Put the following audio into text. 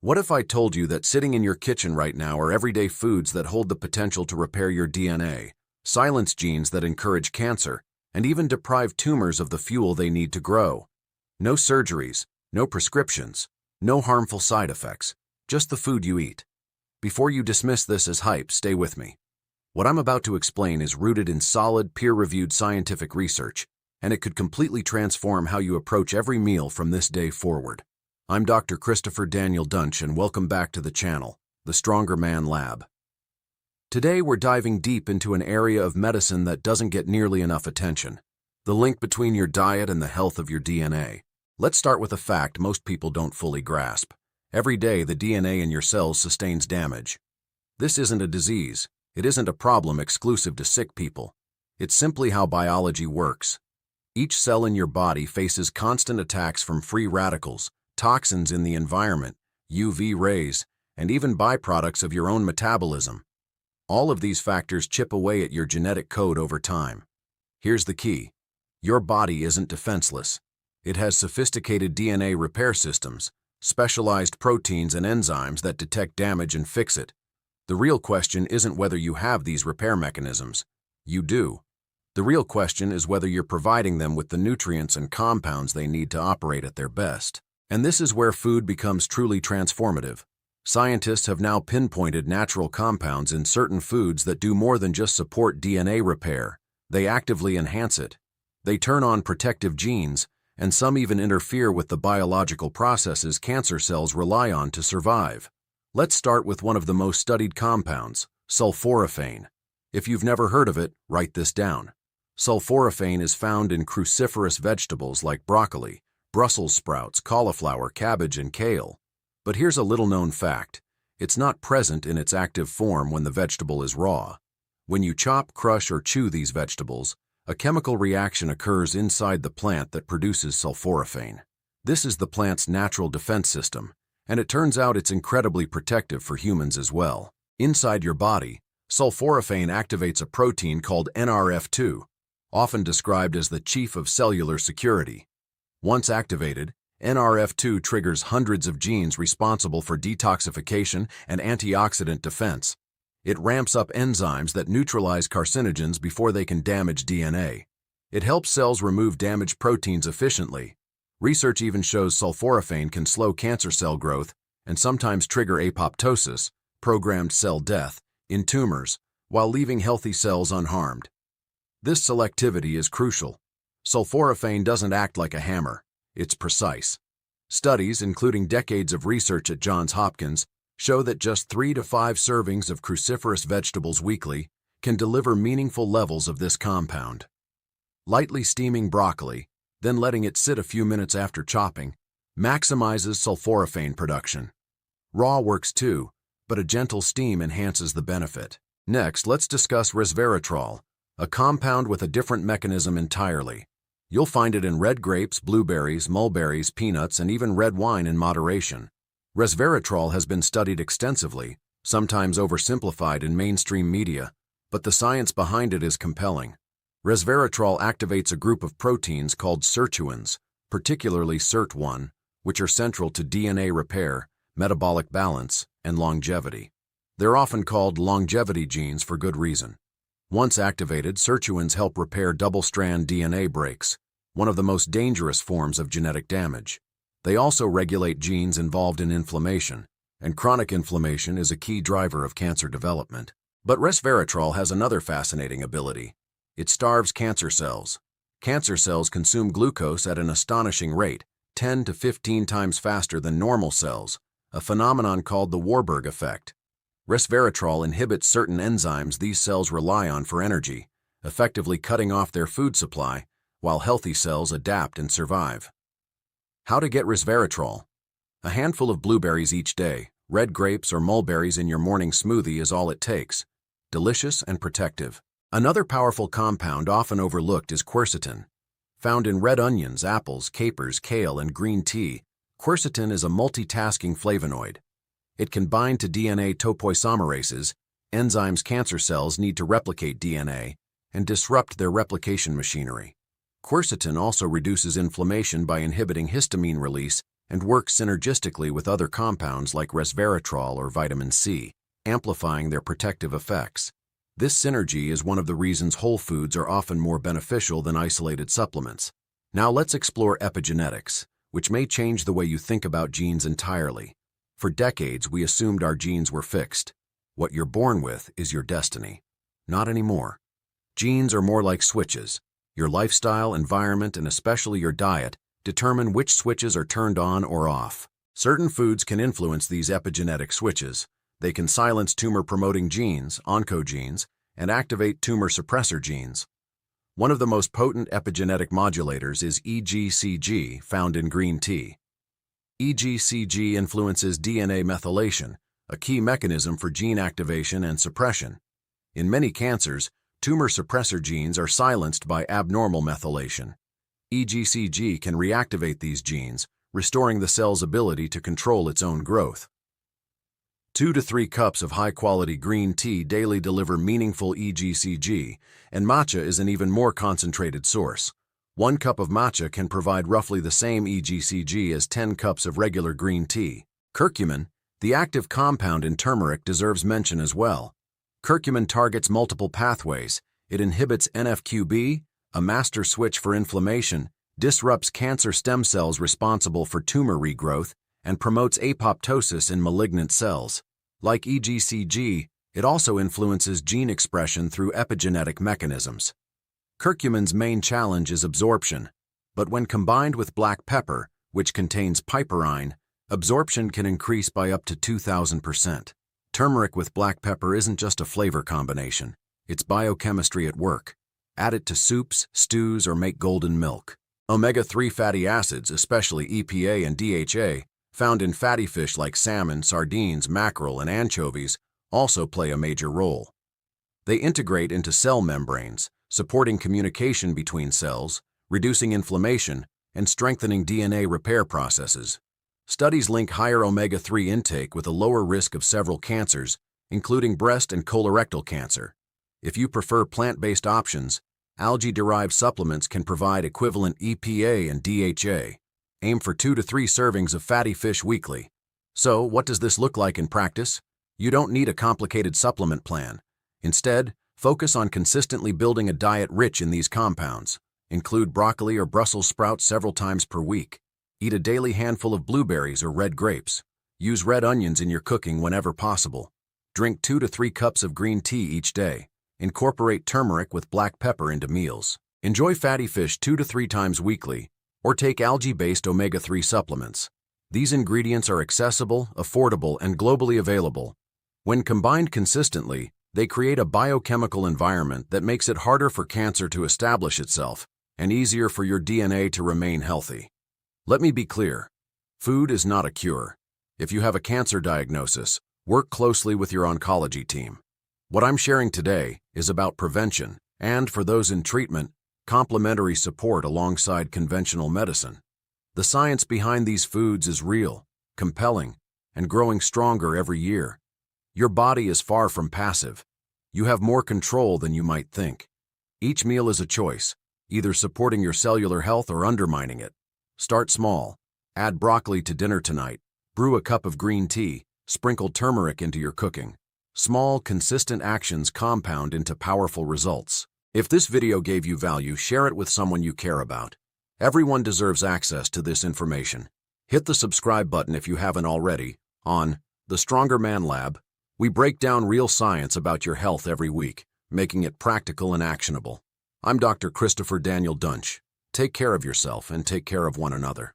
What if I told you that sitting in your kitchen right now are everyday foods that hold the potential to repair your DNA, silence genes that encourage cancer, and even deprive tumors of the fuel they need to grow? No surgeries, no prescriptions, no harmful side effects, just the food you eat. Before you dismiss this as hype, stay with me. What I'm about to explain is rooted in solid, peer-reviewed scientific research, and it could completely transform how you approach every meal from this day forward. I'm Dr. Christopher Daniel Dunch, and welcome back to the channel, The Stronger Man Lab. Today we're diving deep into an area of medicine that doesn't get nearly enough attention: the link between your diet and the health of your DNA. Let's start with a fact most people don't fully grasp. Every day the DNA in your cells sustains damage. This isn't a disease. It isn't a problem exclusive to sick people. It's simply how biology works. Each cell in your body faces constant attacks from free radicals, toxins in the environment, UV rays, and even byproducts of your own metabolism. All of these factors chip away at your genetic code over time. Here's the key: your body isn't defenseless. It has sophisticated DNA repair systems, specialized proteins and enzymes that detect damage and fix it. The real question isn't whether you have these repair mechanisms. You do. The real question is whether you're providing them with the nutrients and compounds they need to operate at their best. And this is where food becomes truly transformative. Scientists have now pinpointed natural compounds in certain foods that do more than just support DNA repair. They actively enhance it. They turn on protective genes, and some even interfere with the biological processes cancer cells rely on to survive. Let's start with one of the most studied compounds, sulforaphane. If you've never heard of it, write this down. Sulforaphane is found in cruciferous vegetables like broccoli, Brussels sprouts, cauliflower, cabbage, and kale. But here's a little-known fact: it's not present in its active form when the vegetable is raw. When you chop, crush, or chew these vegetables, a chemical reaction occurs inside the plant that produces sulforaphane. This is the plant's natural defense system, and it turns out it's incredibly protective for humans as well. Inside your body, sulforaphane activates a protein called NRF2, often described as the chief of cellular security. Once activated, NRF2 triggers hundreds of genes responsible for detoxification and antioxidant defense. It ramps up enzymes that neutralize carcinogens before they can damage DNA. It helps cells remove damaged proteins efficiently. Research even shows sulforaphane can slow cancer cell growth and sometimes trigger apoptosis, programmed cell death, in tumors, while leaving healthy cells unharmed. This selectivity is crucial. Sulforaphane doesn't act like a hammer. It's precise. Studies, including decades of research at Johns Hopkins, show that just 3 to 5 servings of cruciferous vegetables weekly can deliver meaningful levels of this compound. Lightly steaming broccoli, then letting it sit a few minutes after chopping, maximizes sulforaphane production. Raw works too, but a gentle steam enhances the benefit. Next, let's discuss resveratrol, a compound with a different mechanism entirely. You'll find it in red grapes, blueberries, mulberries, peanuts, and even red wine in moderation. Resveratrol has been studied extensively, sometimes oversimplified in mainstream media, but the science behind it is compelling. Resveratrol activates a group of proteins called sirtuins, particularly SIRT1, which are central to DNA repair, metabolic balance, and longevity. They're often called longevity genes for good reason. Once activated, sirtuins help repair double-strand DNA breaks, one of the most dangerous forms of genetic damage. They also regulate genes involved in inflammation, and chronic inflammation is a key driver of cancer development. But resveratrol has another fascinating ability. It starves cancer cells. Cancer cells consume glucose at an astonishing rate, 10 to 15 times faster than normal cells, a phenomenon called the Warburg effect. Resveratrol inhibits certain enzymes these cells rely on for energy, effectively cutting off their food supply, while healthy cells adapt and survive. How to get resveratrol? A handful of blueberries each day, red grapes or mulberries in your morning smoothie is all it takes. Delicious and protective. Another powerful compound often overlooked is quercetin. Found in red onions, apples, capers, kale, and green tea, quercetin is a multitasking flavonoid. It can bind to DNA topoisomerases, enzymes cancer cells need to replicate DNA, and disrupt their replication machinery. Quercetin also reduces inflammation by inhibiting histamine release and work synergistically with other compounds like resveratrol or vitamin C, amplifying their protective effects. This synergy is one of the reasons whole foods are often more beneficial than isolated supplements. Now let's explore epigenetics, which may change the way you think about genes entirely. For decades, we assumed our genes were fixed. What you're born with is your destiny. Not anymore. Genes are more like switches. Your lifestyle, environment, and especially your diet determine which switches are turned on or off. Certain foods can influence these epigenetic switches. They can silence tumor-promoting genes, oncogenes, and activate tumor suppressor genes. One of the most potent epigenetic modulators is EGCG, found in green tea. EGCG influences DNA methylation, a key mechanism for gene activation and suppression. In many cancers, tumor suppressor genes are silenced by abnormal methylation. EGCG can reactivate these genes, restoring the cell's ability to control its own growth. 2 to 3 cups of high-quality green tea daily deliver meaningful EGCG, and matcha is an even more concentrated source. 1 cup of matcha can provide roughly the same EGCG as 10 cups of regular green tea. Curcumin, the active compound in turmeric, deserves mention as well. Curcumin targets multiple pathways. It inhibits NF-κB, a master switch for inflammation, disrupts cancer stem cells responsible for tumor regrowth, and promotes apoptosis in malignant cells. Like EGCG, it also influences gene expression through epigenetic mechanisms. Curcumin's main challenge is absorption, but when combined with black pepper, which contains piperine, absorption can increase by up to 2,000%. Turmeric with black pepper isn't just a flavor combination, it's biochemistry at work. Add it to soups, stews, or make golden milk. Omega-3 fatty acids, especially EPA and DHA, found in fatty fish like salmon, sardines, mackerel, and anchovies, also play a major role. They integrate into cell membranes, supporting communication between cells, reducing inflammation, and strengthening DNA repair processes. Studies link higher omega-3 intake with a lower risk of several cancers, including breast and colorectal cancer. If you prefer plant-based options, algae-derived supplements can provide equivalent EPA and DHA. Aim for 2 to 3 servings of fatty fish weekly. So, what does this look like in practice? You don't need a complicated supplement plan. Instead, focus on consistently building a diet rich in these compounds. Include broccoli or Brussels sprouts several times per week. Eat a daily handful of blueberries or red grapes. Use red onions in your cooking whenever possible. Drink 2 to 3 cups of green tea each day. Incorporate turmeric with black pepper into meals. Enjoy fatty fish 2 to 3 times weekly, or take algae-based omega-3 supplements. These ingredients are accessible, affordable, and globally available. When combined consistently, they create a biochemical environment that makes it harder for cancer to establish itself and easier for your DNA to remain healthy. Let me be clear. Food is not a cure. If you have a cancer diagnosis, work closely with your oncology team. What I'm sharing today is about prevention and, for those in treatment, complementary support alongside conventional medicine. The science behind these foods is real, compelling, and growing stronger every year. Your body is far from passive. You have more control than you might think. Each meal is a choice, either supporting your cellular health or undermining it. Start small. Add broccoli to dinner tonight. Brew a cup of green tea. Sprinkle turmeric into your cooking. Small, consistent actions compound into powerful results. If this video gave you value, share it with someone you care about. Everyone deserves access to this information. Hit the subscribe button if you haven't already. On The Stronger Man Lab, we break down real science about your health every week, making it practical and actionable. I'm Dr. Christopher Daniel Dunch. Take care of yourself and take care of one another.